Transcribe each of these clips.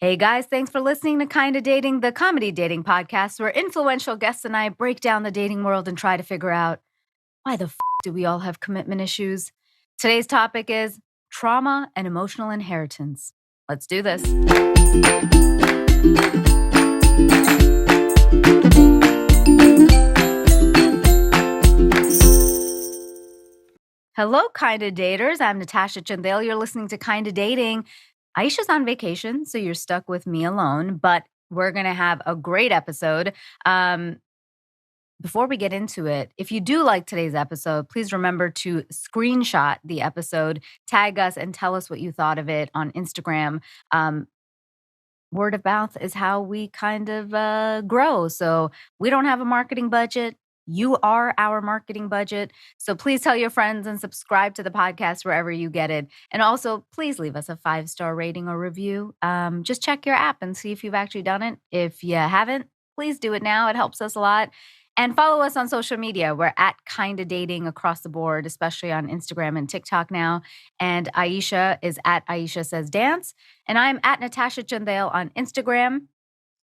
Hey guys, thanks for listening to Kinda Dating, the comedy dating podcast where influential guests and I break down the dating world and try to figure out why the do we all have commitment issues. Today's topic is trauma and emotional inheritance. Let's do this. Hello, Kinda Daters. I'm Natasha Chandale. You're listening to Kinda Dating. Aisha's on vacation, so you're stuck with me alone, but we're going to have a great episode. Before we get into it, if you do like today's episode, please remember to screenshot the episode, tag us, and tell us what you thought of it on Instagram. Word of mouth is how we kind of grow. So we don't have a marketing budget. You are our marketing budget. So please tell your friends and subscribe to the podcast wherever you get it. And also, please leave us a 5-star rating or review. Just check your app and see if you've actually done it. If you haven't, please do it now. It helps us a lot. And follow us on social media. We're at Kinda Dating across the board, especially on Instagram and TikTok now. And Aisha is at Aisha Says Dance. And I'm at Natasha Chandale on Instagram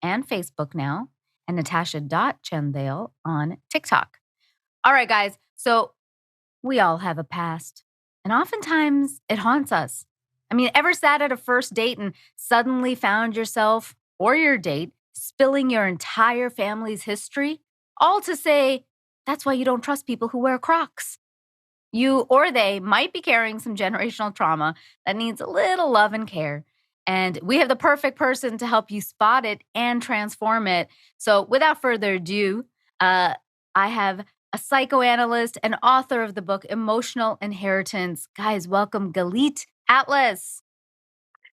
and Facebook now, and natasha.chandale on TikTok. All right, guys. So we all have a past, and oftentimes it haunts us. I mean, ever sat at a first date and suddenly found yourself or your date spilling your entire family's history? All to say, that's why you don't trust people who wear Crocs. You or they might be carrying some generational trauma that needs a little love and care. And we have the perfect person to help you spot it and transform it. So without further ado, I have a psychoanalyst and author of the book Emotional Inheritance. Guys, welcome Galit Atlas.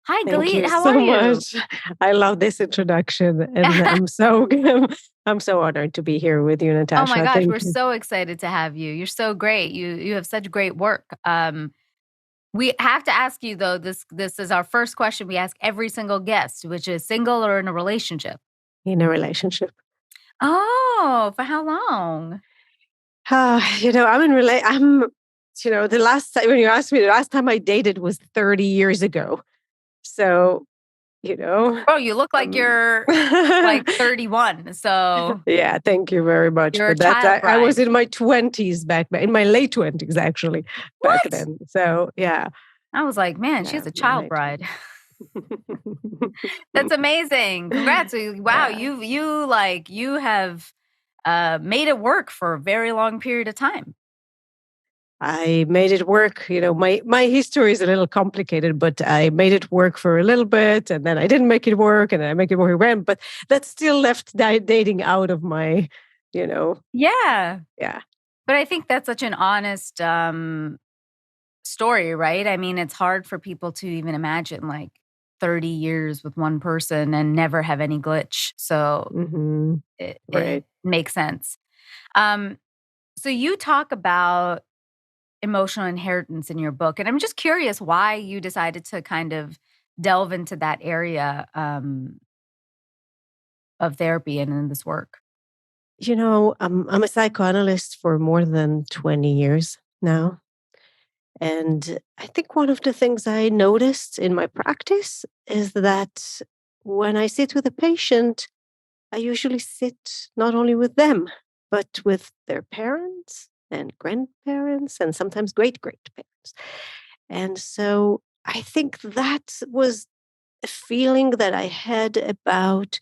Hi, Thank Galit. you How so are you? much. I love this introduction, and I'm so I'm so honored to be here with you, Natasha. Oh my gosh, Thank we're you. so excited to have you. You're so great. You have such great work. We have to ask you though, this is our first question we ask every single guest, which is single or in a relationship? In a relationship. Oh, for how long? I'm in I'm the last time when you asked me, the last time I dated was 30 years ago. So, Oh, you look like um, you're like 31, so yeah, thank you very much you're for a that. child I was bride. in my 20s in my late 20s actually, back What? then. So, yeah, I was like, man, yeah, she's a my child late bride. 20s. That's amazing. Congrats. Wow, Yeah. you have made it work for a very long period of time. I made it work. My history is a little complicated, but I made it work for a little bit, and then I didn't make it work, and then I make it work again. But that still left dating out of my, you know, Yeah. yeah, But I think that's such an honest story, right? I mean, it's hard for people to even imagine like 30 years with one person and never have any glitch. So hmm it right. makes sense. Um, so you talk about emotional inheritance in your book, and I'm just curious why you decided to kind of delve into that area of therapy and in this work. I'm a psychoanalyst for more than 20 years now. And I think one of the things I noticed in my practice is that when I sit with a patient, I usually sit not only with them, but with their parents and grandparents and sometimes great great parents. And so I think that was a feeling that I had about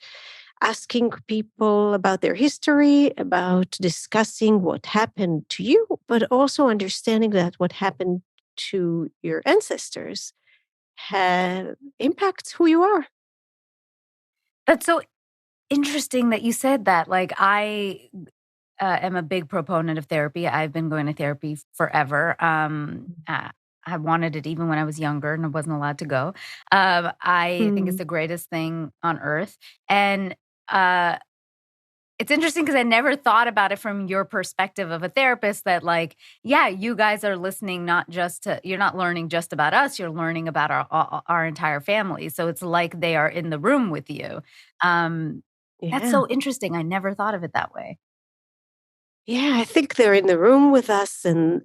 asking people about their history, about discussing what happened to you, but also understanding that what happened to your ancestors impacts who you are. That's so interesting that you said that. Like, I am a big proponent of therapy. I've been going to therapy forever. I wanted it even when I was younger and I wasn't allowed to go. I think it's Mm. the greatest thing on earth. And uh, it's interesting because I never thought about it from your perspective of a therapist that, like, yeah, you guys are listening, not just to, you're not learning just about us, you're learning about our entire family. So it's like they are in the room with you. Um, that's Yeah. so interesting. I never thought of it that way. Yeah, I think they're in the room with us, and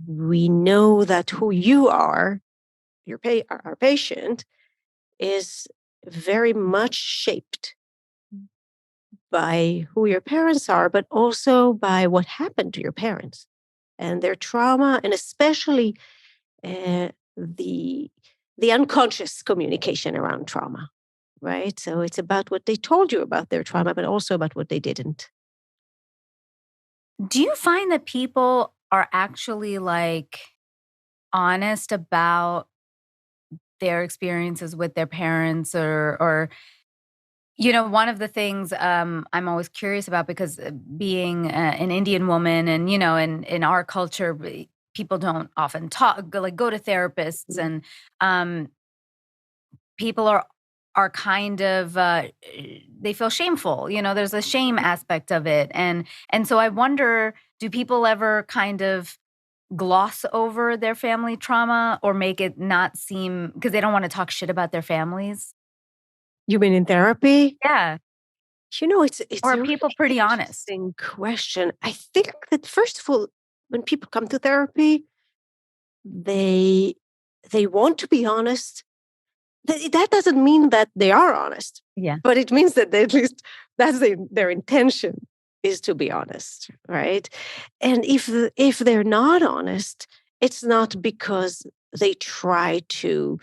we know that who you are, our patient, is very much shaped by who your parents are, but also by what happened to your parents and their trauma, and especially uh, the the unconscious communication around trauma, right? So it's about what they told you about their trauma, but also about what they didn't. Do you find that people are actually, like, honest about their experiences with their parents or one of the things, I'm always curious about because, being, an Indian woman and, in our culture, people don't often go to therapists Mm. and, um, people are kind of, they feel shameful, there's a shame aspect of it, and so I wonder, do people ever kind of gloss over their family trauma or make it not seem because they don't wanna talk shit about their families? You mean in therapy? Yeah. It's Or a are people really pretty honest? interesting question. I think that first of all, when people come to therapy, they they want to be honest. That doesn't mean that they are honest, Yeah. but it means that they, at least that's their intention, is to be honest, right? And if they're not honest, it's not because they try to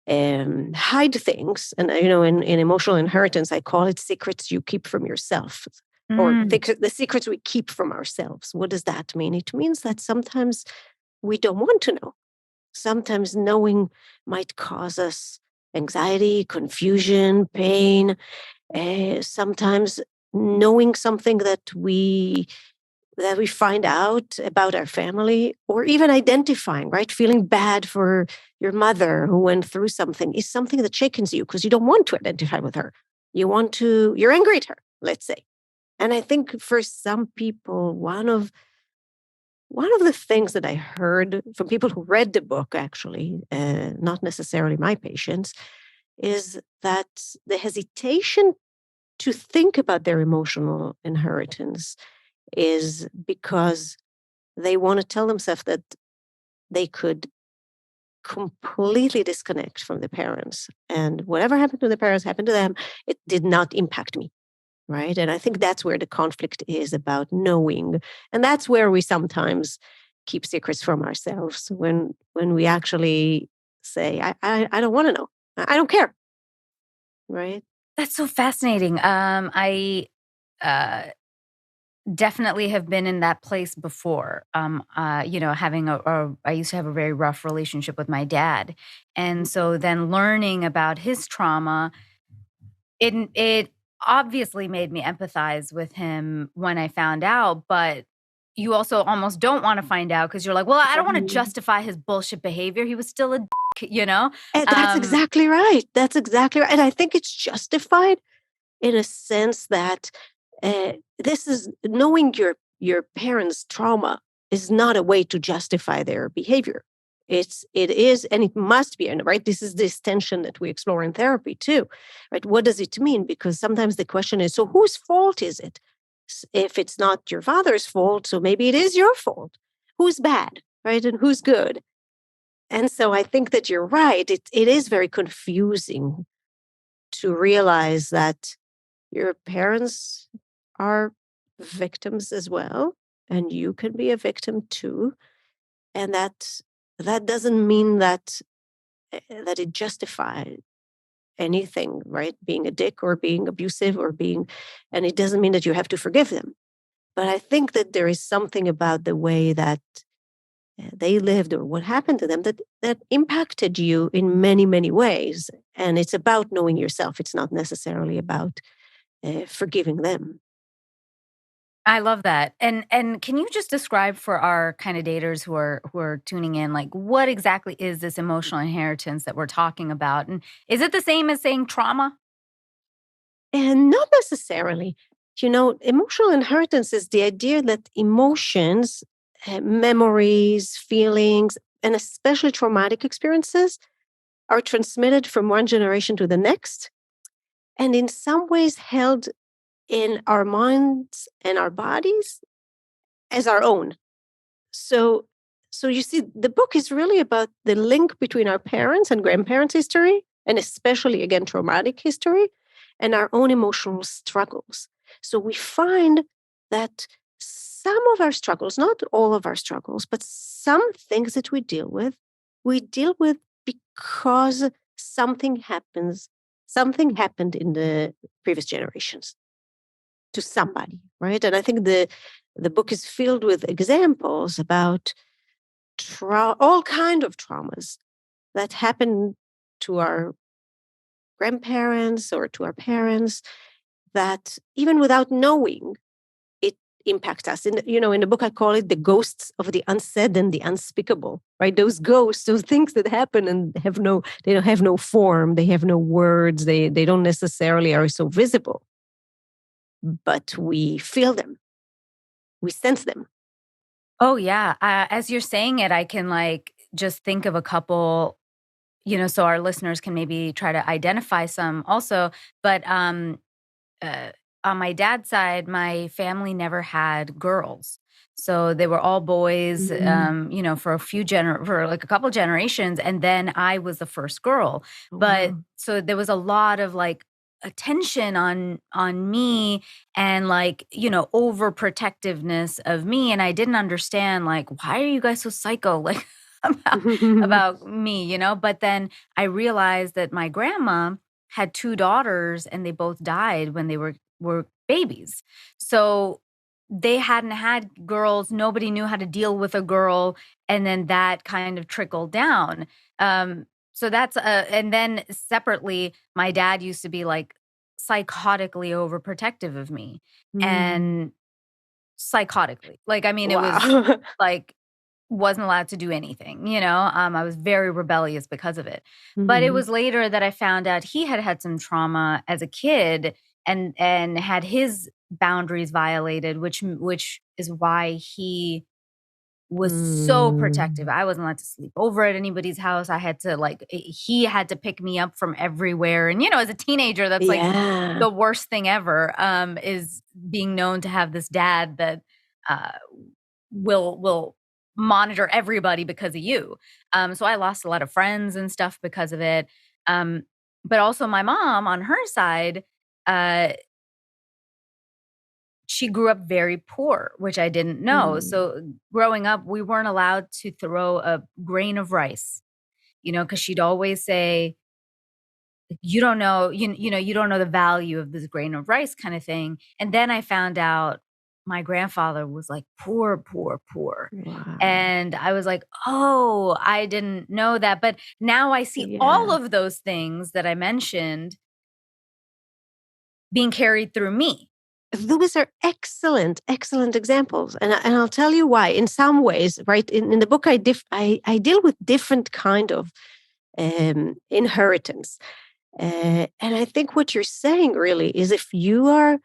hide things. And in emotional inheritance, I call it secrets you keep from yourself, or Mm. the secrets we keep from ourselves. What does that mean? It means that sometimes we don't want to know. Sometimes knowing might cause us anxiety, confusion, pain. Sometimes knowing something that we find out about our family, or even identifying, right? Feeling bad for your mother who went through something, is something that shakens you because you don't want to identify with her. You're angry at her, let's say. And I think for some people, one of the things that I heard from people who read the book, actually, not necessarily my patients, is that the hesitation to think about their emotional inheritance is because they want to tell themselves that they could completely disconnect from the parents. And whatever happened to the parents happened to them. It did not impact me. Right. And I think that's where the conflict is, about knowing. And that's where we sometimes keep secrets from ourselves, when we actually say, I don't want to know. I don't care. Right. That's so fascinating. I, uh, definitely have been in that place before. Having I used to have a very rough relationship with my dad, and so then learning about his trauma, it obviously made me empathize with him when I found out, but you also almost don't wanna find out because 'cause you're like, "Well, I don't wanna Mhm. justify his bullshit behavior. He was still a dick," you know? And that's Um, exactly right. That's exactly right. And I think it's justified in a sense that this is knowing your parents' trauma is not a way to justify their behavior. It is, and it must be, and right. This is this tension that we explore in therapy too, right? What does it mean? Because sometimes the question is, so whose fault is it? If it's not your father's fault, so maybe it is your fault. Who's bad, right, and who's good? And so I think that you're right. It is very confusing to realize that your parents are victims as well, and you can be a victim too. And that doesn't mean that it justifies anything, right? Being a dick or being abusive or being, and it doesn't mean that you have to forgive them. But I think that there is something about the way that they lived or what happened to them that impacted you in many, many ways. And it's about knowing yourself. It's not necessarily about forgiving them. I love that. And can you just describe for our kinda daters who are tuning in, like, what exactly is this emotional inheritance that we're talking about? And is it the same as saying trauma? And not necessarily. Emotional inheritance is the idea that emotions, memories, feelings, and especially traumatic experiences are transmitted from one generation to the next, and in some ways held in our minds and our bodies as our own. So, so you see, the book is really about the link between our parents and grandparents' history and especially, again, traumatic history and our own emotional struggles. So we find that some of our struggles, not all of our struggles, but some things that we deal with because something happened in the previous generations to somebody, right? And I think the book is filled with examples about all kind of traumas that happen to our grandparents or to our parents that even without knowing it impacts us. In the book I call it the ghosts of the unsaid and the unspeakable, right? Those ghosts, those things that happen and they don't have no form, they have no words, they don't necessarily are so visible, but we feel them, we sense them. Oh, yeah. As you're saying it, I can, like, just think of a couple, so our listeners can maybe try to identify some also. But, uh, on my dad's side, my family never had girls. So they were all boys, Mm. for for like a couple generations. And then I was the first girl. Oh, But wow. so there was a lot of like attention on me and like, overprotectiveness of me. And I didn't understand like, why are you guys so psycho? Like about me, But then I realized that my grandma had 2 daughters and they both died when they were babies. So they hadn't had girls, nobody knew how to deal with a girl, and then that kind of trickled down. So that's and then separately, my dad used to be like psychotically overprotective of me Mm. and psychotically. Like, I mean, it was Wow. like wasn't allowed to do anything, I was very rebellious because of it. But it Mhm. was later that I found out he had had some trauma as a kid and had his boundaries violated, which is why he was so protective. Mm. I wasn't allowed to sleep over at anybody's house. I had to like he had to pick me up from everywhere. And as a teenager, that's like Yeah. the worst thing ever, is being known to have this dad that uh will monitor everybody because of you. So I lost a lot of friends and stuff because of it. Um, but also my mom on her side, uh, she grew up very poor, which I didn't know. Mm. So growing up, we weren't allowed to throw a grain of rice, because she'd always say, you don't know, you don't know the value of this grain of rice kind of thing. And then I found out my grandfather was like poor, poor, poor. Wow. And I was like, "Oh, I didn't know that." But now I see all Yeah. of those things that I mentioned being carried through me. Those are excellent, excellent examples, and I'll tell you why. In some ways, right in the book, I deal with different kind of inheritance, and I think what you're saying really is if you are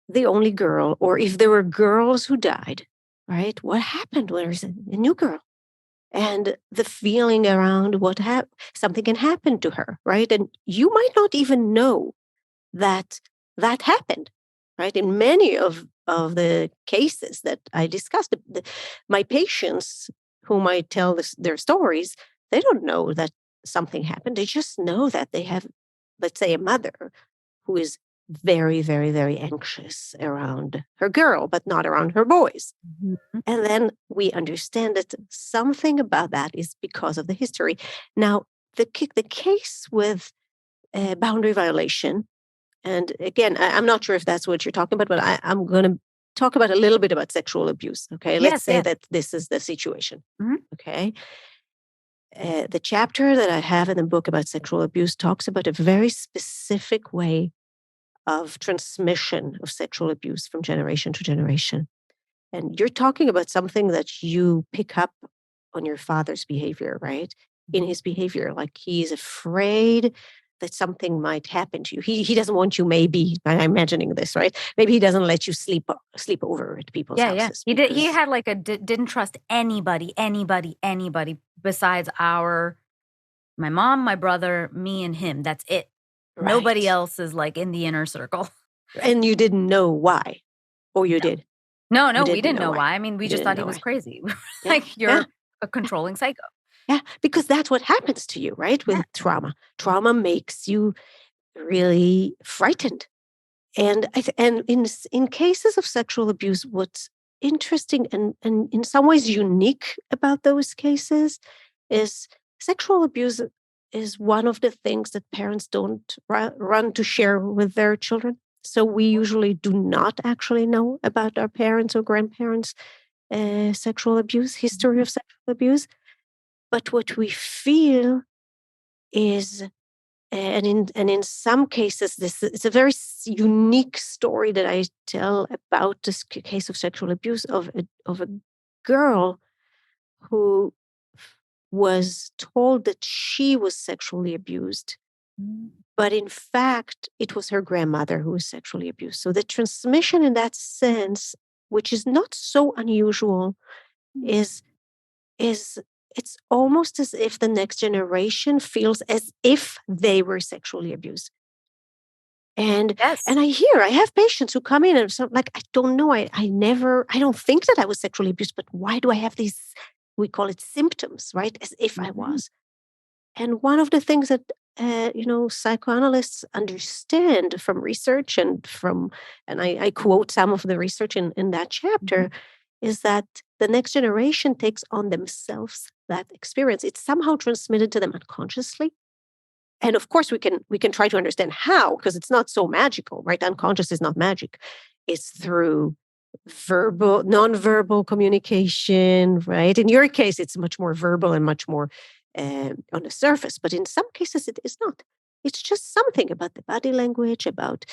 the only girl, or if there were girls who died, right? What happened when there's a new girl? And the feeling around something can happen to her, right? And you might not even know that that happened, right? In many of the cases that I discussed, my patients whom I tell their stories, they don't know that something happened. They just know that they have, let's say, a mother who is very, very, very anxious around her girl, but not around her boys. Mhm. And then we understand that something about that is because of the history. Now, the case with boundary violation, and again, I'm not sure if that's what you're talking about, but I'm going to talk about a little bit about sexual abuse. Okay, let's Yes, say yes. that this is the situation. Mhm. Okay, the chapter that I have in the book about sexual abuse talks about a very specific way of transmission of sexual abuse from generation to generation. And you're talking about something that you pick up on your father's behavior, right? In Mhm. his behavior, like he's afraid that something might happen to you. He doesn't want you. Maybe I'm imagining this, right? Maybe he doesn't let you sleep over at people's Yeah, yeah. houses He because had like didn't trust anybody besides my mom, my brother, me, and him. That's it. Nobody right, else is like in the inner circle. and you didn't know why, or you No. did. No, You no, we didn't didn't know know why. why. I mean, we You just didn't thought he know was why. crazy. Yeah, Like, yeah. you're a controlling psycho. Yeah, because that's what happens to you, right? Yeah. With trauma. Trauma makes you really frightened. And in cases of sexual abuse, what's interesting and in some ways unique about those cases is sexual abuse is one of the things that parents don't run to share with their children. So we usually do not actually know about our parents or grandparents' sexual abuse, history Mhm. of sexual abuse. But what we feel is, and in some cases, this it's a very unique story that I tell about this case of sexual abuse of a girl who was told that she was sexually abused, Mm. but in fact, it was her grandmother who was sexually abused. So the transmission in that sense, which is not so unusual, Mm. is is it's almost as if the next generation feels as if they were sexually abused. And Yes. and I have patients who come in and so like, I don't know, I don't think that I was sexually abused, but why do I have these, we call it symptoms, right? As if I Mhm. was. And one of the things that psychoanalysts understand from research and I quote some of the research in that Mhm. chapter, is that the next generation takes on themselves that experience. It's somehow transmitted to them unconsciously. And of course we can try to understand how, because it's not so magical, right? Unconscious is not magic. It's through non-verbal communication, right? In your case it's much more verbal and much more on the surface, but in some cases it is not. It's just something about the body language, about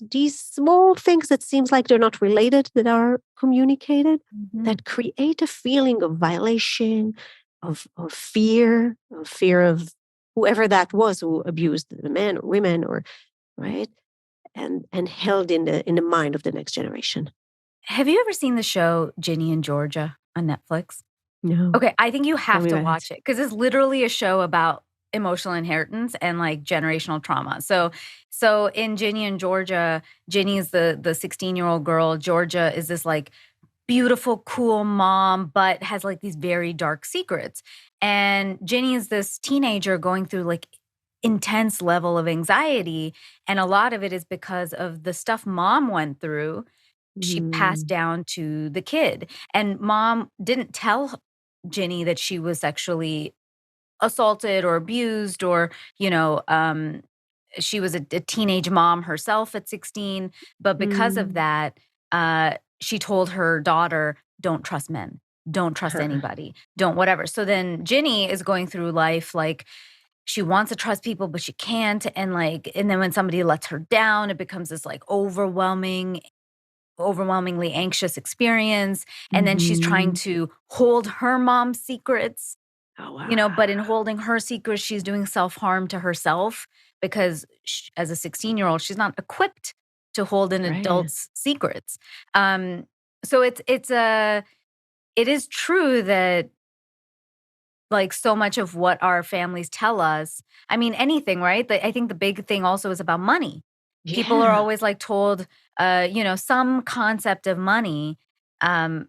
these small things that seems like they're not related, that are communicated, Mhm. that create a feeling of violation, of fear of whoever that was who abused the men or women, or right, and held in the mind of the next generation. Have you ever seen the show Ginny and Georgia on Netflix? No, Okay, I think you tell have me to about it. watch it because it's literally a show about emotional inheritance and, like, generational trauma. So in Ginny and Georgia, Ginny is the 16-year-old girl, Georgia is this, like, beautiful, cool mom, but has, like, these very dark secrets. And Ginny is this teenager going through, like, intense level of anxiety, and a lot of it is because of the stuff mom went through, she passed Mm, down to the kid. And mom didn't tell Ginny that she was sexually assaulted or abused or, you know, she was a teenage mom herself at 16. But because of mm, that, she told her daughter, don't trust men, don't trust huh, anybody, don't whatever. So then Ginny is going through life like she wants to trust people, but she can't. And like, and then when somebody lets her down, it becomes this like overwhelmingly anxious experience, and then she's trying mhm. to hold her mom's secrets, Oh, but in wow. holding her secrets, she's doing self-harm to herself because as a 16-year-old, she's not equipped to hold an Right. adult's secrets. Um, so it is true that, like, so much of what our families tell us, I mean, anything, right? I think the big thing also is about money. People are Yeah. always, like, told, some concept of money, um,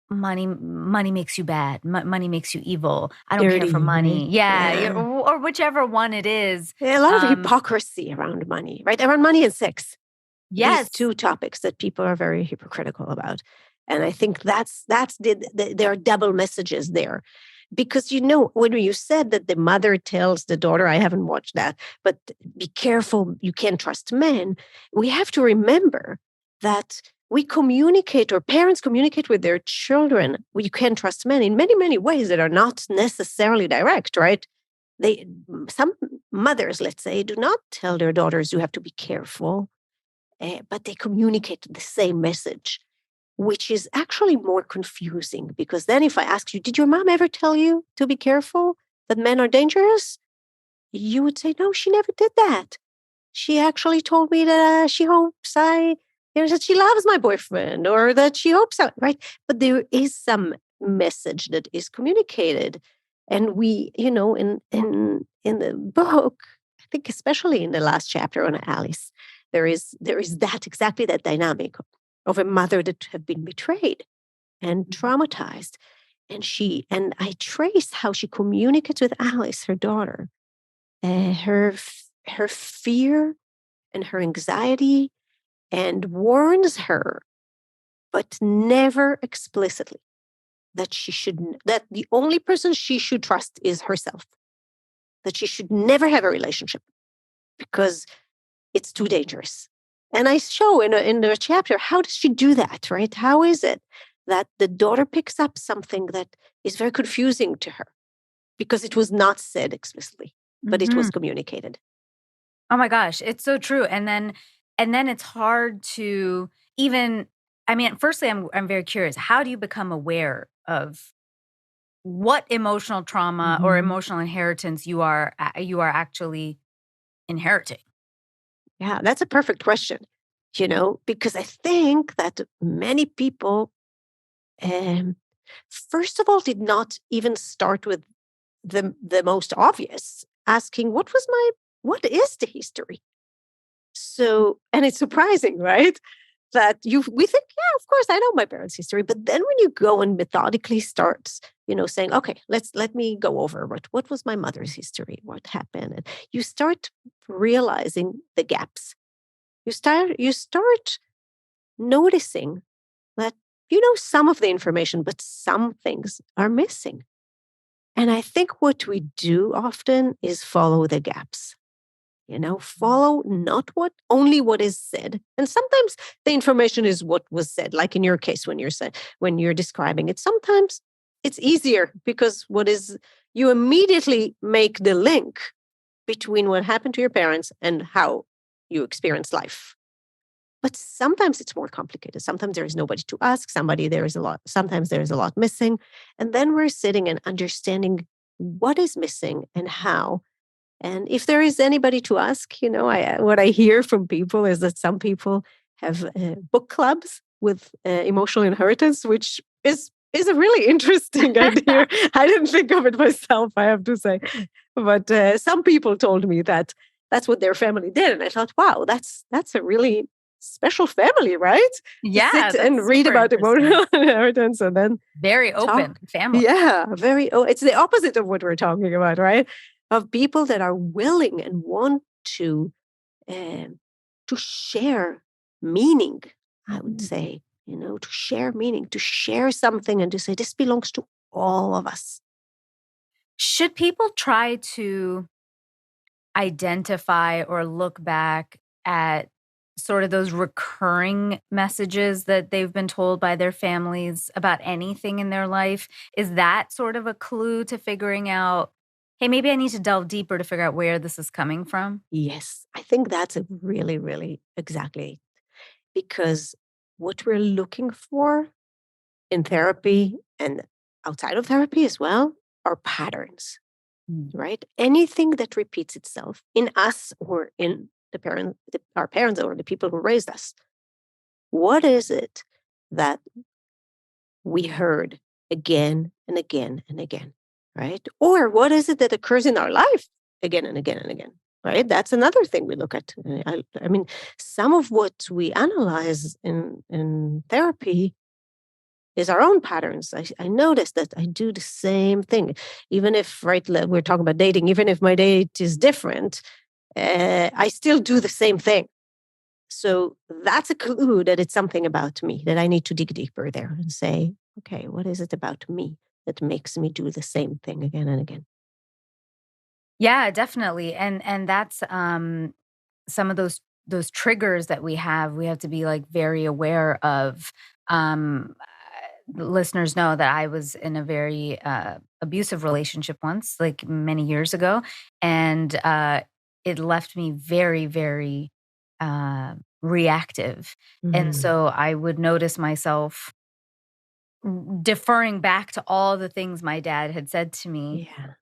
money makes you bad, money makes you evil, I don't care for Dirty, right? money. Yeah, yeah, Yeah. or whichever one it is. Yeah, a lot of Um, hypocrisy around money, right? Around money and sex. These yes, two topics that people are very hypocritical about. And I think there are double messages there. Because when you said that the mother tells the daughter, I haven't watched that, but be careful, you can't trust men. We have to remember that we communicate, or parents communicate with their children, you can trust men in many, many ways that are not necessarily direct, right? Some mothers, let's say, do not tell their daughters you have to be careful, but they communicate the same message, which is actually more confusing, because then if I ask you, did your mom ever tell you to be careful, that men are dangerous? You would say, no, she never did that. She actually told me that she hopes that she loves my boyfriend, or that she hopes I, right? But there is some message that is communicated. And we, in the book, I think especially in the last chapter on Alice, there is exactly that dynamic of a mother that had been betrayed and traumatized. And I trace how she communicates with Alice, her daughter, her fear and her anxiety, and warns her, but never explicitly, that the only person she should trust is herself, that she should never have a relationship because it's too dangerous. And I show in the chapter, how does she do that, right? How is it that the daughter picks up something that is very confusing to her because it was not said explicitly, but it was Mhm. communicated? Oh my gosh, it's so true. And then it's hard to even, I mean, firstly, I'm very curious. How do you become aware of what emotional trauma or Mhm. emotional inheritance you are actually inheriting? Yeah, that's a perfect question, because I think that many people, um, first of all, did not even start with the most obvious, asking, what is the history? So, and it's surprising, right? That we think, yeah, of course, I know my parents' history. But then when you go and methodically start, saying, okay, let me go over what was my mother's history, what happened, and you start realizing the gaps. You start noticing that you know some of the information, but some things are missing. And I think what we do often is follow the gaps. Follow not what is said. And sometimes the information is what was said, like in your case when you're describing it. Sometimes it's easier because you immediately make the link between what happened to your parents and how you experience life. But sometimes it's more complicated. Sometimes there is nobody to ask. Sometimes there is a lot missing. And then we're sitting and understanding what is missing and how. And if there is anybody to ask, what I hear from people is that some people have book clubs with emotional inheritance, which is a really interesting idea. I didn't think of it myself, I have to say, but some people told me that that's what their family did, and I thought, wow, that's a really special family, right? To Yeah, sit and that's read super about interesting. emotional inheritance and then Very open talk. family. Yeah, very. Oh, it's the opposite of what we're talking about, right? Of people that are willing and want um, to share meaning. I would Mhm. say, to share meaning, to share something, and to say this belongs to all of us. Should people try to identify or look back at sort of those recurring messages that they've been told by their families about anything in their life? Is that sort of a clue to figuring out, hey, maybe I need to delve deeper to figure out where this is coming from? Yes, I think that's a really, really exactly because what we're looking for in therapy and outside of therapy as well are patterns, Mm. right? Anything that repeats itself in us or in our parents or the people who raised us. What is it that we heard again and again and again, right? Or what is it that occurs in our life again and again and again, right? That's another thing we look at. I mean, some of what we analyze in therapy is our own patterns. I notice that I do the same thing, even if, right, we're talking about dating, even if my date is different, I still do the same thing. So that's a clue that it's something about me that I need to dig deeper there and say, okay, what is it about me that makes me do the same thing again and again? Yeah, definitely. And that's some of those triggers that we have to be like very aware of. The listeners know that I was in a very abusive relationship once, like many years ago, and it left me very, very reactive. And Mm, so I would notice myself deferring back to all the things my dad had said to me yeah,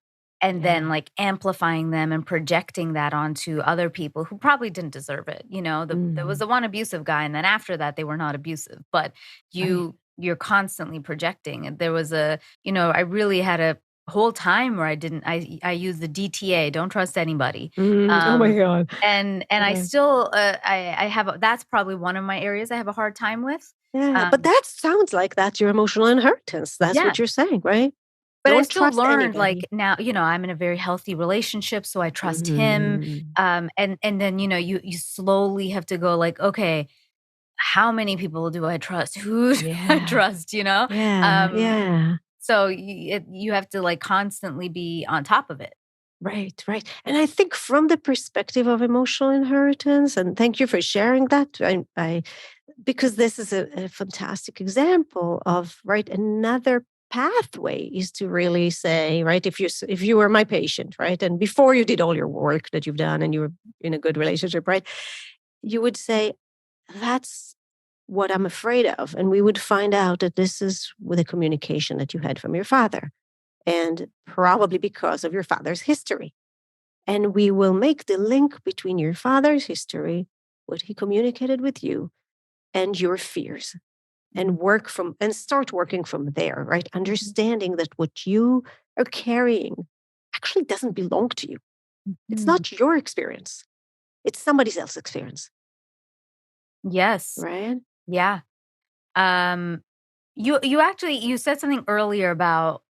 and then, yeah. like, amplifying them and projecting that onto other people who probably didn't deserve it, there was Mm, the one abusive guy, and then after that, they were not abusive, but right. you're constantly projecting, and there was I really had a whole time where I used the DTA, don't trust anybody, Oh my God. and I Yeah. still, I have that's probably one of my areas I have a hard time with, Yeah, but Um, that sounds like that's your emotional inheritance. That's yeah. what you're saying, right? But I Don't still trust learned, like, anybody. now, I'm in a very healthy relationship, so I trust him, Mhm. and then, you slowly have to go like, "Okay, how many people do I trust? Who do I Yeah. trust?" You know? Yeah, Um, yeah. so you have to, like, constantly be on top of it. Right, right. And I think from the perspective of emotional inheritance, and thank you for sharing that. I because this is a fantastic example of right another pathway is to really say right if you were my patient right and before you did all your work that you've done and you were in a good relationship right you would say that's what I'm afraid of and we would find out that this is with a communication that you had from your father and probably because of your father's history and we will make the link between your father's history what he communicated with you and your fears Mhm, and work from and start working from there, right? mhm, Understanding that what you are carrying actually doesn't belong to you. It's mhm. not your experience. It's somebody else's experience, Yes. right? Yeah. Um, you actually you said something earlier about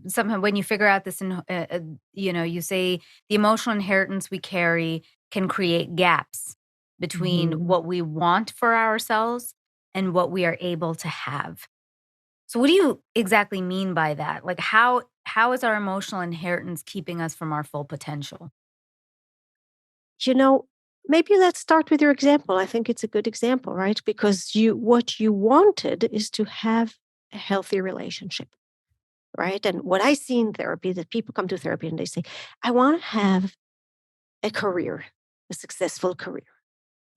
somehow when you figure out this, you say the emotional inheritance we carry can create gaps between Mhm. what we want for ourselves and what we are able to have. So what do you exactly mean by that? Like how is our emotional inheritance keeping us from our full potential? You know, maybe let's start with your example. I think it's a good example, right? Because you what you wanted is to have a healthy relationship, right? And what I see in therapy that people come to therapy and they say, I want to have a career, a successful career,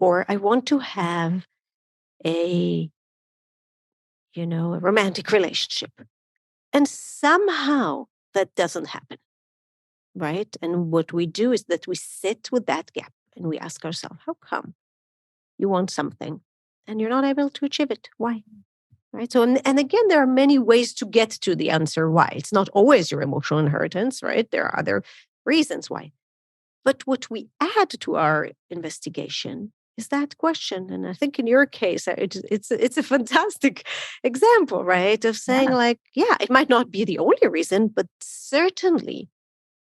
or I want to have a a romantic relationship. And somehow that doesn't happen, right? And what we do is that we sit with that gap and we ask ourselves, how come you want something and you're not able to achieve it? Why? Right. So, and again, there are many ways to get to the answer why. It's not always your emotional inheritance, right? There are other reasons why. But what we add to our investigation is that question. And I think in your case, it's a fantastic example, right? Of saying, Yeah. like, yeah, it might not be the only reason, but certainly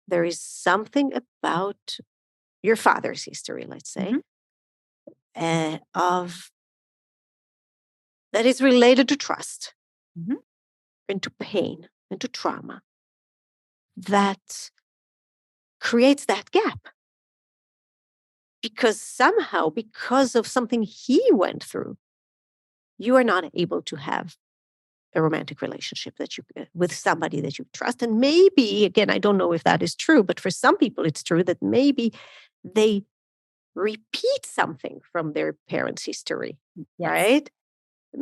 there is something about your father's history, let's say, Mhm, of that is related to trust mhm, and to pain and to trauma that creates that gap. Because somehow, because of something he went through, you are not able to have a romantic relationship that you with somebody that you trust and maybe again I don't know if that is true but for some people it's true that maybe they repeat something from their parents history yes. right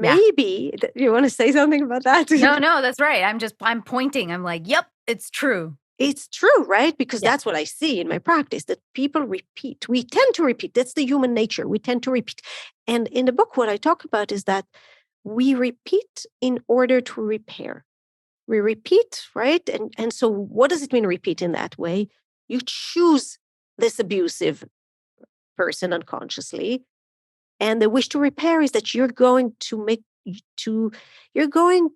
Yeah. maybe you want to say something about that No, no, that's right. I'm pointing. I'm like, "Yep, it's true." it's true right because Yeah. that's what I see in my practice that people repeat we tend to repeat that's the human nature we tend to repeat and in the book what I talk about is that we repeat in order to repair. We repeat, right? And so what does it mean repeat in that way? You choose this abusive person unconsciously. And the wish to repair is that to you're going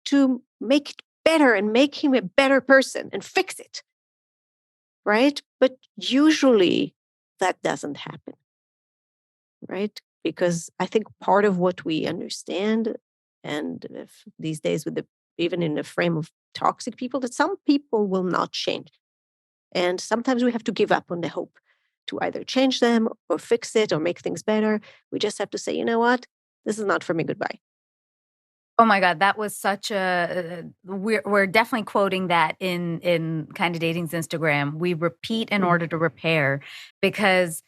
to make it better and make him a better person and fix it, right? But usually that doesn't happen, right? Because I think part of what we understand, and if these days with the even in the frame of toxic people, that some people will not change. And sometimes we have to give up on the hope to either change them or fix it or make things better. We just have to say, you know what? This is not for me. Goodbye. Oh my god, that was such a we're definitely quoting that in Kinda Dating's Instagram. We repeat in Mm, order to repair because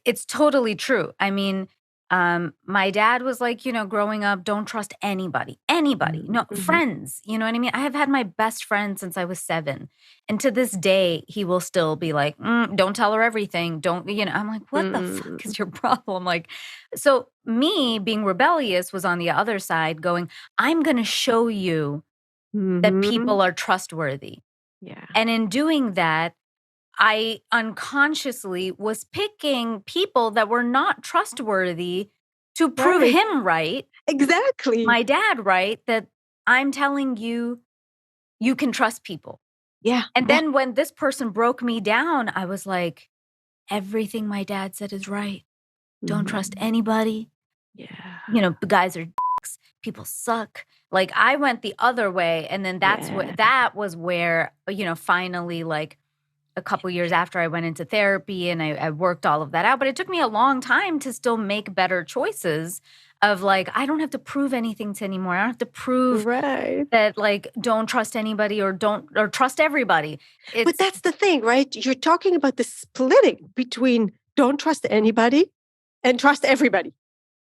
it's totally true. I mean, my dad was like, growing up, don't trust anybody, anybody. mm, No, mhm, friends, you know what I mean? I have had my best friend since I was 7. And to this day, he will still be like, don't tell her everything. Don't, I'm like, what the fuck mm, is your problem? Like, so me being rebellious was on the other side going, I'm going to show you that mhm. people are trustworthy. Yeah. And in doing that, I unconsciously was picking people that were not trustworthy to prove right? him right, Exactly. my dad right, that I'm telling you, you can trust people. Yeah, And yeah. then when this person broke me down, I was like, everything my dad said is right. Don't trust Mhm. anybody. Yeah, The guys are dicks. People suck. Like I went the other way, and then yeah, that was where, finally, like a couple years after I went into therapy and I worked all of that out. But it took me a long time to still make better choices of like, I don't have to prove anything to anymore. I don't have to prove right. that like don't trust anybody or trust everybody. But It's that's the thing, right? You're talking about the splitting between don't trust anybody and trust everybody,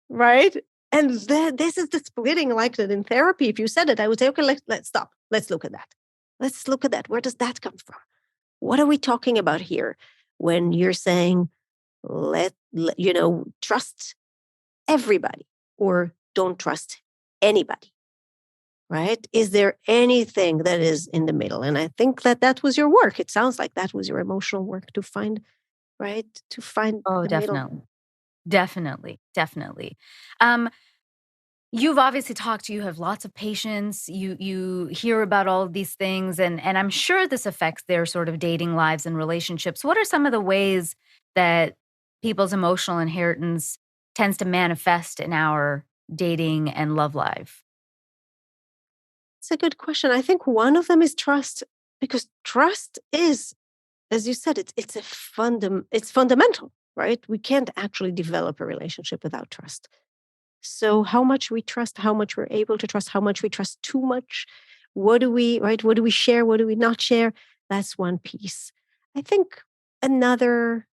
right? And this is the splitting like that in therapy. If you said it, I would say, okay, let's stop. Let's look at that. Let's look at that. Where does that come from? What are we talking about here when you're saying, trust everybody or don't trust anybody? Right? Is there anything that is in the middle? And I think that that was your work. It sounds like that was your emotional work to find, right? To find oh, the middle. definitely. Definitely, definitely. Um, you've obviously talked, you have lots of patients, you hear about all of these things, and I'm sure this affects their sort of dating lives and relationships. What are some of the ways that people's emotional inheritance tends to manifest in our dating and love life? It's a good question. I think one of them is trust, because trust is, as you said, it's fundamental, right? We can't actually develop a relationship without trust. So how much we trust, how much we're able to trust, how much we trust too much, what do we, right? What do we share? What do we not share? That's one piece. I think another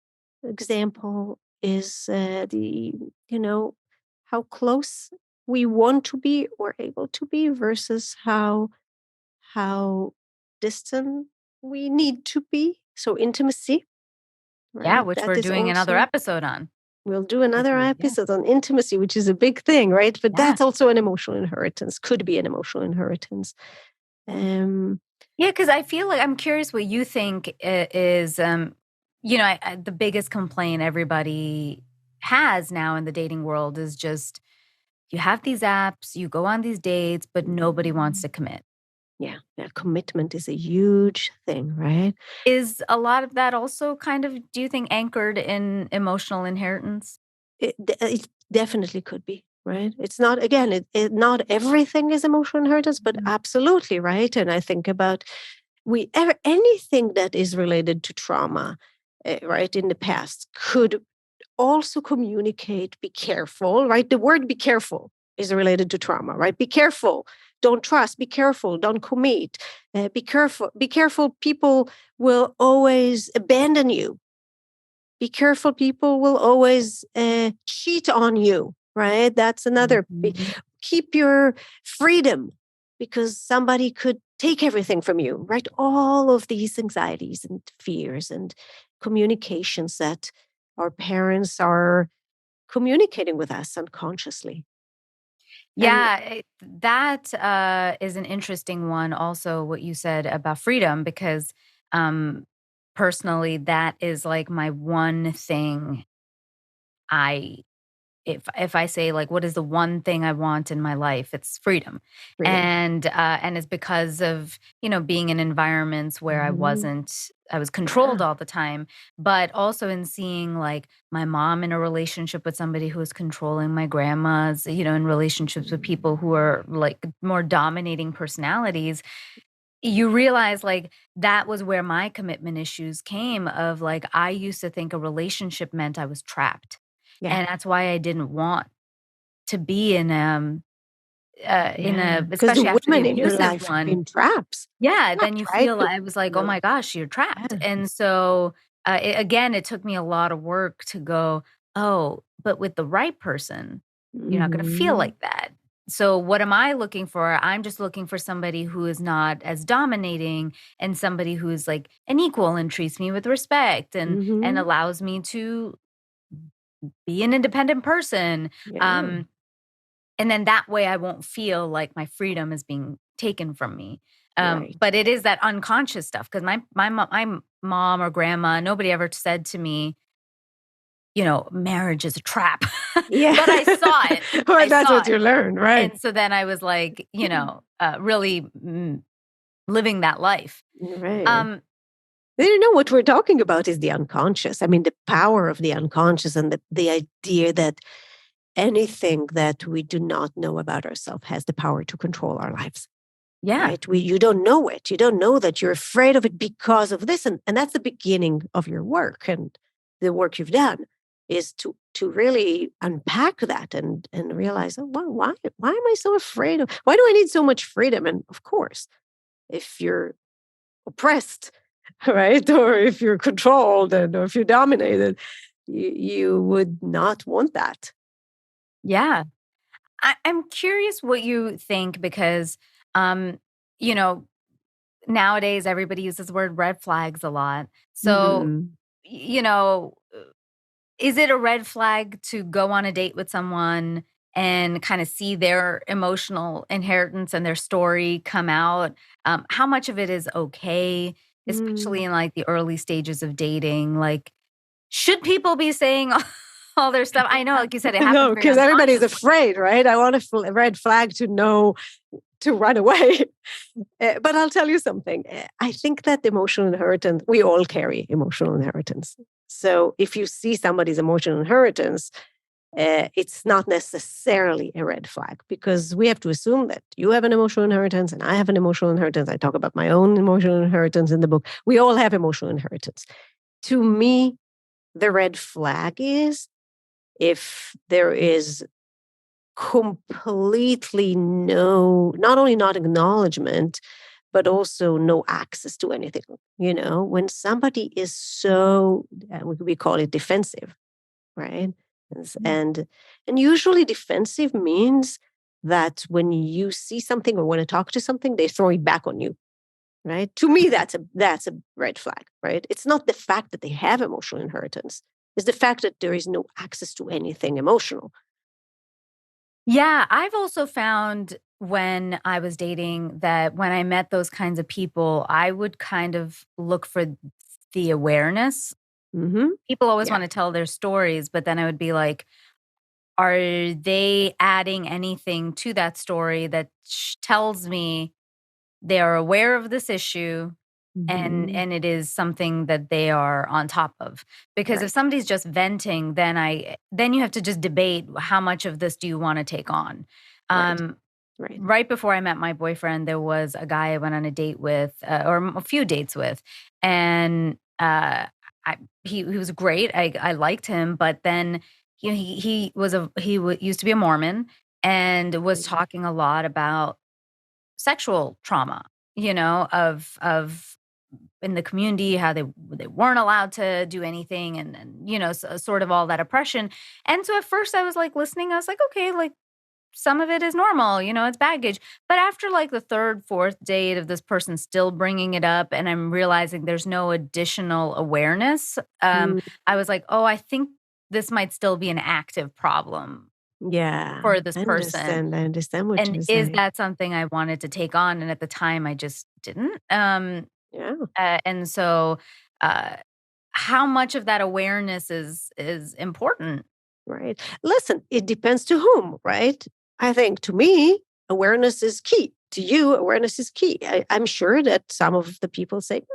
example is you know, how close we want to be or able to be versus how distant we need to be. So intimacy, Yeah, right? which That we're is doing another also, episode on. we'll do another Yeah. episode on intimacy, which is a big thing, right? But Yeah. that's also an emotional inheritance, could be an emotional inheritance. Um, Yeah, because I feel like I'm curious what you think is, the biggest complaint everybody has now in the dating world is just you have these apps, you go on these dates, but nobody wants to commit. yeah, yeah, commitment is a huge thing, right? Is a lot of that also kind of, do you think, anchored in emotional inheritance? It definitely could be, right? It's not, again, not everything is emotional inheritance, but Mhm. absolutely, right? And I think about anything that is related to trauma, right, in the past could also communicate, be careful, right? The word be careful is related to trauma, right? Be careful, don't trust, be careful, don't commit, be careful, people will always abandon you, be careful, people will always cheat on you, right? That's another. Mhm. Keep your freedom because somebody could take everything from you, right? All of these anxieties and fears and communications that our parents are communicating with us unconsciously. And Yeah, that is an interesting one. Also, what you said about freedom, because um, personally, that is like my one thing I if I say like what is the one thing I want in my life, it's freedom. freedom. And it's because of, being in environments where Mhm. I was controlled Yeah. all the time, but also in seeing like my mom in a relationship with somebody who was controlling, my grandmas, in relationships with people who are like more dominating personalities. You realize like that was where my commitment issues came of like I used to think a relationship meant I was trapped. Yeah. And that's why I didn't want to be in Yeah. a Because the especially after the women in your abusive life have one. been traps. Yeah, then Trapped, you right? feel I was like, "Oh my gosh, you're trapped." Yeah. And so, again, it took me a lot of work to go, "Oh, but with the right person, you're not gonna feel Mhm. like that." So what am I looking for? I'm just looking for somebody who is not as dominating and somebody who is like an equal and treats me with respect and Mhm. allows me to be an independent person. Yeah. Um, and then that way I won't feel like my freedom is being taken from me. Right. But it is that unconscious stuff because my mom or grandma, nobody ever said to me, marriage is a trap. Yeah. But I saw it. Well, I that's saw what it. you learned, right? And so then I was like, really living that life. Right. Um, What we're talking about is the unconscious. I mean, the power of the unconscious and the idea that anything that we do not know about ourselves has the power to control our lives. yeah. Right? You don't know it. You don't know that you're afraid of it because of this. And that's the beginning of your work. And the work you've done is to really unpack that and realize, oh, well, why am I so afraid of, why do I need so much freedom? And of course, if you're oppressed, right? Or if you're controlled or if you're dominated, you would not want that. Yeah. I'm curious what you think because, um, you know, nowadays everybody uses the word red flags a lot. So, Hmm. you know, is it a red flag to go on a date with someone and kind of see their emotional inheritance and their story come out? How much of it is okay, especially in like the early stages of dating? Like, should people be saying all their stuff? I know, like you said, it happens No, very because everybody's unconsciously. afraid, right? I want a red flag to know to run away. But I'll tell you something. I think that emotional inheritance, we all carry emotional inheritance. So if you see somebody's emotional inheritance, it's not necessarily a red flag because we have to assume that you have an emotional inheritance and I have an emotional inheritance. I talk about my own emotional inheritance in the book. We all have emotional inheritance. To me, the red flag is if there is completely no, not only not acknowledgement, but also no access to anything. When somebody is so, we call it defensive, right? And usually defensive means that when you see something or want to talk to something, they throw it back on you, right? To me, that's a red flag, right? It's not the fact that they have emotional inheritance; it's the fact that there is no access to anything emotional. Yeah, I've also found when I was dating that when I met those kinds of people, I would kind of look for the awareness. Hmm. People always Yeah. want to tell their stories, but then I would be like, are they adding anything to that story that tells me they are aware of this issue and Hmm. and it is something that they are on top of? Because if Right. somebody's just venting, then you have to just debate how much of this do you want to take on. Right. Um, Right. right before I met my boyfriend, there was a guy I went on a date with, a few dates with, and he was great. I liked him, but then he used to be a Mormon and was Right. talking a lot about sexual trauma, of in the community, how they weren't allowed to do anything, and sort of all that oppression. And so at first I was like listening, I was like, okay, like some of it is normal, it's baggage. But after like the third, fourth date of this person still bringing it up, and I'm realizing there's no additional awareness, Mm, I was like, oh, I think this might still be an active problem yeah. for this I person. understand. I understand what And you're is saying. that something I wanted to take on? And at the time, I just didn't. Yeah. And so, uh, how much of that awareness is important? Right. Listen, it depends to whom, right? I think to me, awareness is key. To you, awareness is key. I'm sure that some of the people say, "Meh,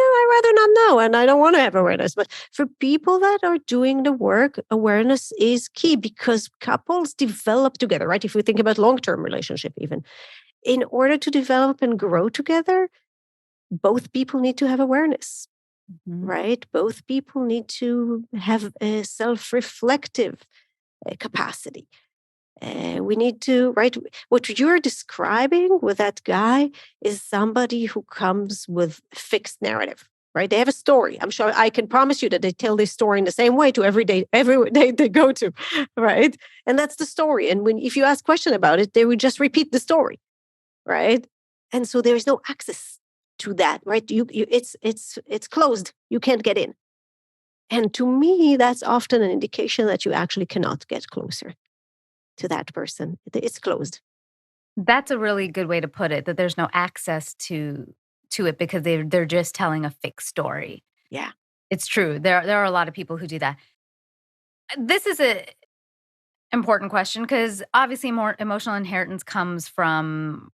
I rather not know and I don't want to have awareness." But for people that are doing the work, awareness is key because couples develop together, right? If we think about long term relationship, even in order to develop and grow together, both people need to have awareness, Mhm. right? Both people need to have a self reflective capacity. We need to, right? What you're describing with that guy is somebody who comes with fixed narrative, right? They have a story. I'm sure I can promise you that they tell this story in the same way to every day they go to, right? And that's the story. And if you ask question about it, they would just repeat the story, right? And so there is no access to that, right? It's closed. You can't get in. And to me, that's often an indication that you actually cannot get closer to that person. It's closed. That's a really good way to put it, that there's no access to it because they're just telling a fixed story. Yeah. It's true. There are a lot of people who do that. This is Important question, because obviously more emotional inheritance comes from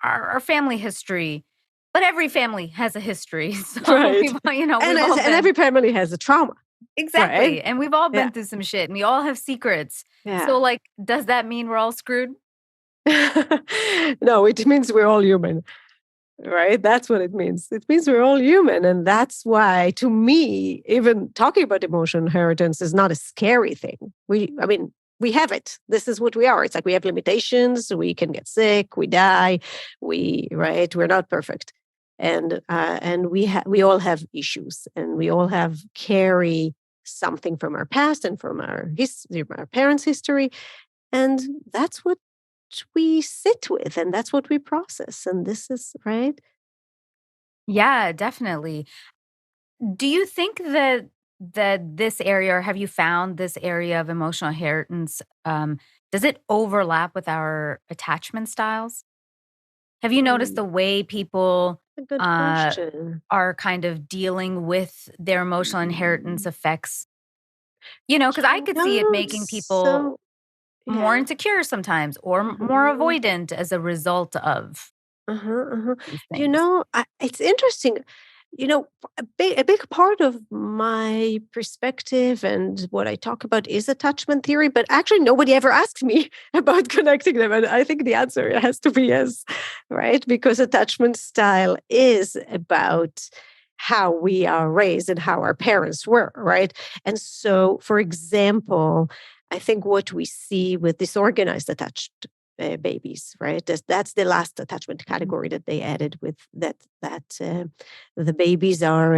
our family history, but every family has a history. So Right. we've And we've all every been family has a trauma, right? exactly, and we've all Yeah. been through some shit, and we all have secrets. So, Yeah. like, does that mean we're all screwed? No, it means we're all human. Right? That's what it means. It means we're all human. And that's why, to me, even talking about emotional inheritance is not a scary thing. I mean, we have it. This is what we are. It's like we have limitations. We can get sick. We die. Right? We're not perfect. And we all have issues and we all have carry something from our past and from our history, our parents' history. And that's what we sit with and that's what we process. And this is right. Yeah, definitely. Do you think that this area, or have you found this area of emotional inheritance, does it overlap with our attachment styles? Have you noticed Mm, the way people, a good uh, question. are kind of dealing with their emotional inheritance Mm, affects because I could see it not making people so more yeah. insecure sometimes or more Mhm. avoidant as a result of Uh-huh, uh-huh. these things. It's interesting. A big part of my perspective and what I talk about is attachment theory, but actually nobody ever asked me about connecting them. And I think the answer has to be yes, right? Because attachment style is about how we are raised and how our parents were, right? And so, for example, I think what we see with disorganized attached babies, right? That's the last attachment Mhm. category that they added with that the babies are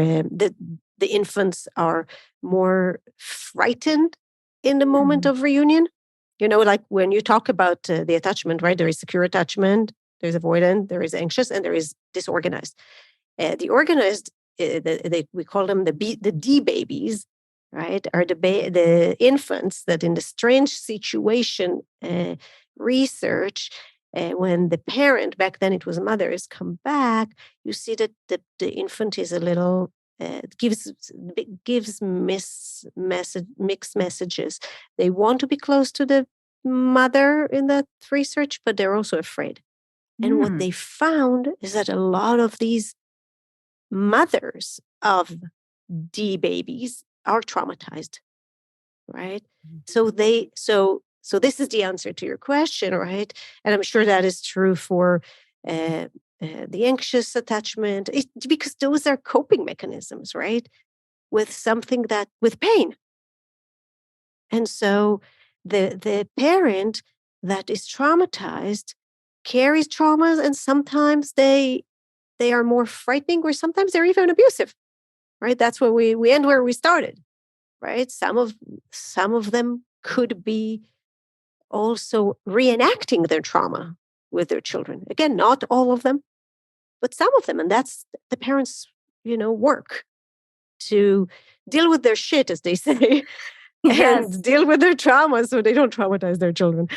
the infants are more frightened in the moment Mm. of reunion. Like when you talk about the attachment, right? There is secure attachment, there's avoidant, there is anxious, and there is disorganized. The organized, we call them the D babies, right? Are the infants that in the strange situation research, when the parent, back then it was mothers, come back, you see that the infant is a little, gives mixed messages. They want to be close to the mother in that research, but they're also afraid. And what Mm. they found is that a lot of these mothers of D babies are traumatized, right? So Mhm. so this is the answer to your question, right? And I'm sure that is true for uh, the anxious attachment, because those are coping mechanisms, right? With something that with pain, and so the parent that is traumatized carries traumas, and sometimes they are more frightening, or sometimes they're even abusive, right? That's where we end where we started, right? Some of them could be also reenacting their trauma with their children. Again, not all of them, but some of them, and that's the parents' work to deal with their shit, as they say, Yes. and deal with their trauma so they don't traumatize their children.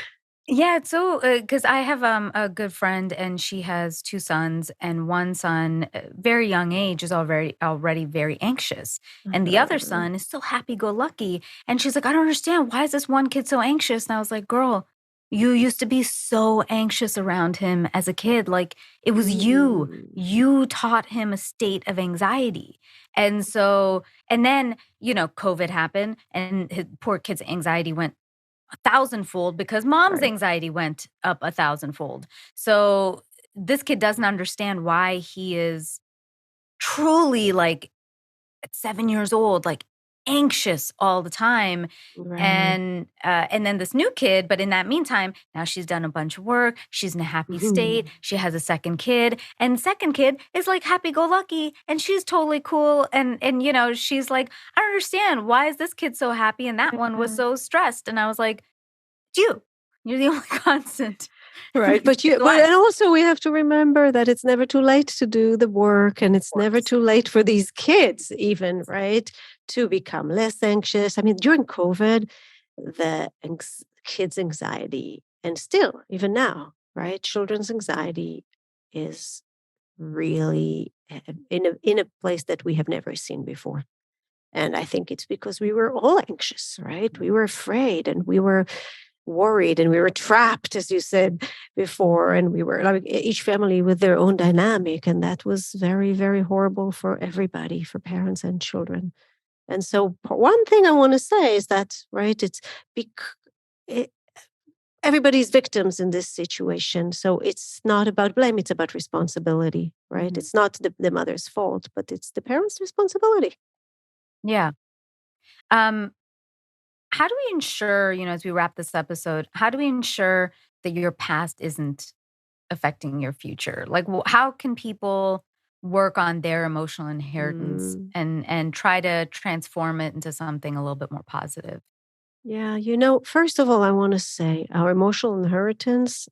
Yeah, it's so because I have a good friend and she has two sons, and one son, very young age, is already very anxious, and the other Uh-huh. son is so happy go lucky. And she's like, I don't understand, why is this one kid so anxious? And I was like, girl, you used to be so anxious around him as a kid. Like it was you. Mm, You taught him a state of anxiety. And then, COVID happened and his poor kid's anxiety went a thousandfold because mom's right. anxiety went up a thousandfold. So this kid doesn't understand why he is truly like at 7 years old, like anxious all the time. Right. And then this new kid, but in that meantime, now she's done a bunch of work. She's in a happy state. Mhm. She has a second kid, and second kid is like happy go lucky, and she's totally cool. And she's like, I don't understand, why is this kid so happy and that one was Yeah. so stressed? And I was like, you. You're the only constant in Right. these But kids' and lives. also we have to remember that it's never too late to do the work, and Of it's never course. too late for these kids even, right? To become less anxious. I mean, during COVID, the kids' anxiety, and still even now, right? Children's anxiety is really in a place that we have never seen before. And I think it's because we were all anxious, right? We were afraid and we were worried and we were trapped, as you said before. And we were like each family with their own dynamic. And that was very, very horrible for everybody, for parents and children. And so, one thing I want to say is that, right, it, everybody's victims in this situation. So it's not about blame, it's about responsibility, right? Mhm. It's not the mother's fault, but it's the parents' responsibility. Yeah. Um, how do we ensure, as we wrap this episode, how do we ensure that your past isn't affecting your future? Like, how can people work on their emotional inheritance Mm. and try to transform it into something a little bit more positive? Yeah, first of all, I want to say our emotional inheritance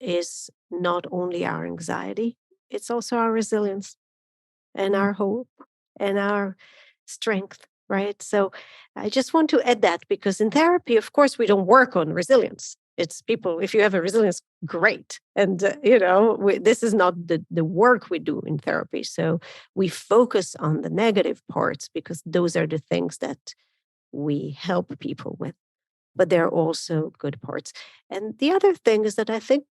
is not only our anxiety, it's also our resilience and Mm. our hope and our strength, right? So I just want to add that because in therapy, of course, we don't work on resilience. It's people, if you have a resilience, great. And, this is not the work we do in therapy. So we focus on the negative parts because those are the things that we help people with. But there are also good parts. And the other thing is that I think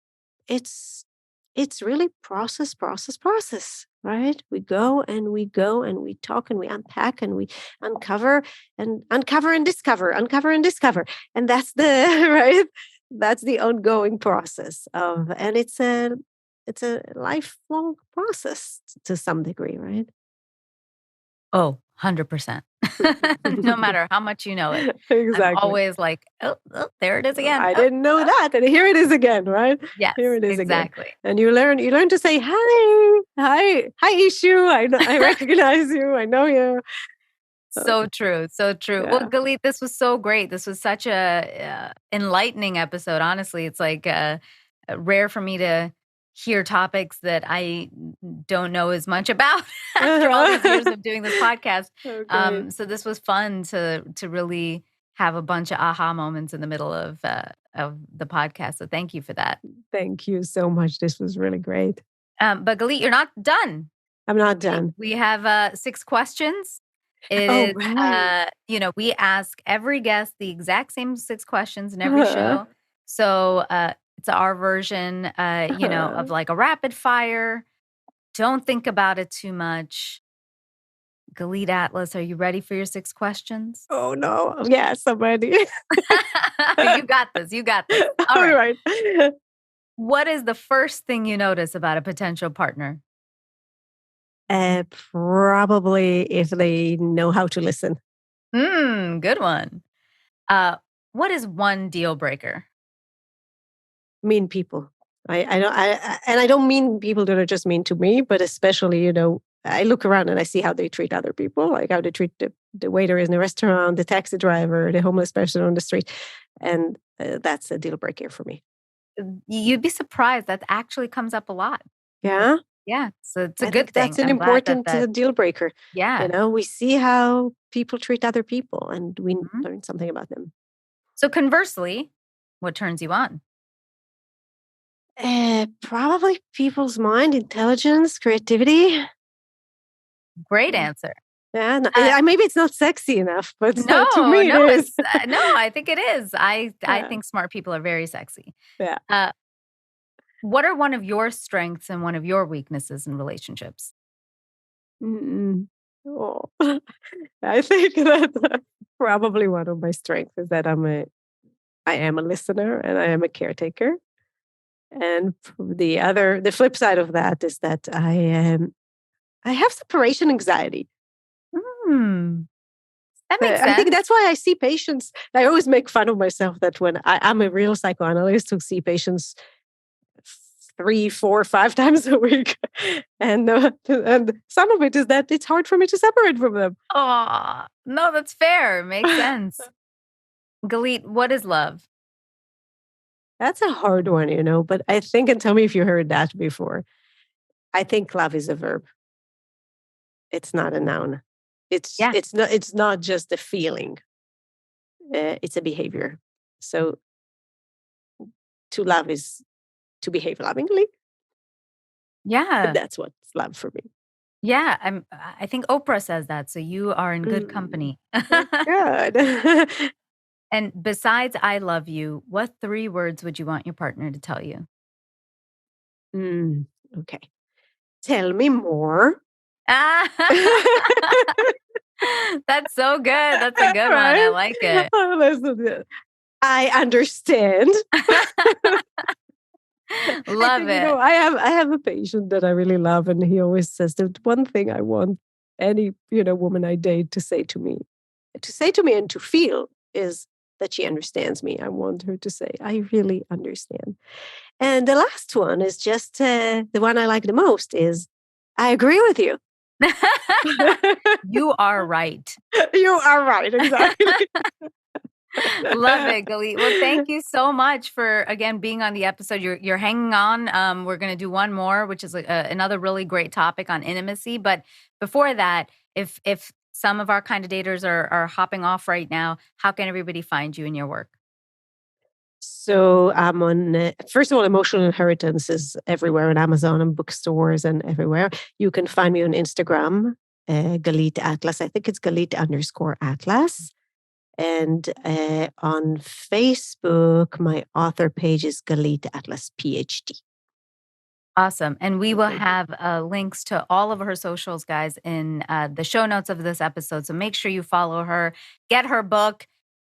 it's it's really process, right? We go and we go and we talk and we unpack and we uncover and uncover and discover. And that's the right. That's the ongoing process of, and it's a lifelong process to some degree, right? Oh, 100%. No matter how much you know it. I'm Exactly. always like, "Oh, oh, there it is again. I Oh, didn't know oh." that, and here it is again, right? Here Yes, it is again, exactly. and you learn to say hi, issue. I recognize you. I know you. Uh, So true, so true. Well, yeah. Galit, this was so great. This was such a enlightening episode. Honestly, it's like rare for me to hear topics that I don't know as much about after all these years of doing this podcast. Oh, great. So this was fun to really have a bunch of aha moments in the middle of the podcast. So thank you for that. Thank you so much. This was really great. But Galit, you're not done. I'm not We done. we have, 6 questions. It Oh, is, right. we ask every guest the exact same 6 questions in every show. So, it's our version, of like a rapid fire. Don't think about it too much. Galit Atlas, are you ready for your 6 questions? Oh, no. Yes, I'm ready. You got this, you got this. All All right. right. What is the first thing you notice about a potential partner? Probably if they know how to listen. Good one. Uh, what is one deal breaker? Mean people. I don't and I don't mean people that are just mean to me, but especially, I look around and I see how they treat other people, like how they treat the waiter in the restaurant, the taxi driver, the homeless person on the street. And that's a deal breaker for me. You'd be surprised that actually comes up a lot. Yeah. Yeah, so it's a I good think thing. that's an I'm glad that important deal breaker. yeah. We see how people treat other people and we Mhm. learn something about them. So conversely, what turns you on? Probably people's mind, intelligence, creativity. Great answer. Yeah, no, Uh, maybe it's not sexy enough, but to no, me it no, is. no, I think it is. I Yeah, think smart people are very sexy. yeah. Uh, what are one of your strengths and one of your weaknesses in relationships? Mm-mm. Oh. I think that probably one of my strengths is that I am a listener and I am a caretaker. And the flip side of that is that I have separation anxiety. Hmm, that makes I think sense. that's why I see patients. I always make fun of myself that when I'm a real psychoanalyst who see patients 3, 4, 5 times a week, and some of it is that it's hard for me to separate from them. Oh no, that's fair. Makes sense. Galit, what is love? That's a hard one, but I think, and tell me if you heard that before. I think love is a verb. It's not a noun. Yeah, It's not just a feeling. It's a behavior. So to love is to behave lovingly. yeah. That's what's love for me. Yeah, I think Oprah says that, so you are in good Mm, company. good. And besides "I love you," what 3 words would you want your partner to tell you? Mm, okay. Tell me more. That's so good. That's a good one. I Right? like it. Oh, that's so good. I understand. I Love think, it. I have a patient that I really love, and he always says the one thing I want any, woman I date to say to me and to feel is that she understands me. I want her to say, "I really understand." And the last one is just the one I like the most is, "I agree with you." You are right. You are right, exactly. Love it, Galit. Well, thank you so much for again being on the episode. You're hanging on. We're gonna do one more, which is another really great topic on intimacy. But before that, if some of our kind of daters are hopping off right now, how can everybody find you in your work? So I'm on, first of all, emotional inheritance is everywhere on Amazon and bookstores and everywhere. You can find me on Instagram, Galit Atlas. I think it's Galit_Atlas. And on Facebook, my author page is Galit Atlas PhD. Awesome. And we So will thank you. have links to all of her socials, guys, in the show notes of this episode. So make sure you follow her, get her book.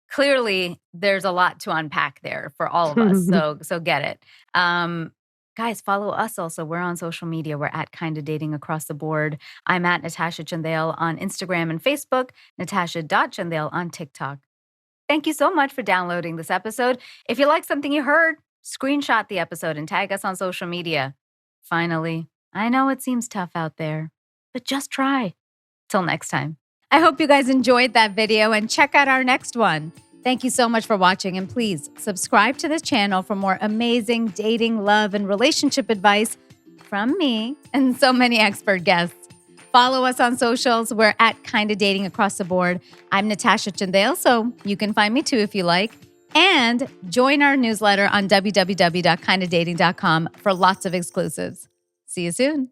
Clearly, there's a lot to unpack there for all of us. So get it. Um, guys, follow us also. We're on social media. We're at Kinda Dating across the board. I'm at Natasha Chandale on Instagram and Facebook, Natasha.Chandale on TikTok. Thank you so much for downloading this episode. If you like something you heard, screenshot the episode and tag us on social media. Finally, I know it seems tough out there, but just try. Till next time. I hope you guys enjoyed that video and check out our next one. Thank you so much for watching, and please subscribe to this channel for more amazing dating, love, and relationship advice from me and so many expert guests. Follow us on socials. We're at Kinda Dating across the board. I'm Natasha Chandale, so you can find me too if you like. And join our newsletter on www.kindadating.com for lots of exclusives. See you soon.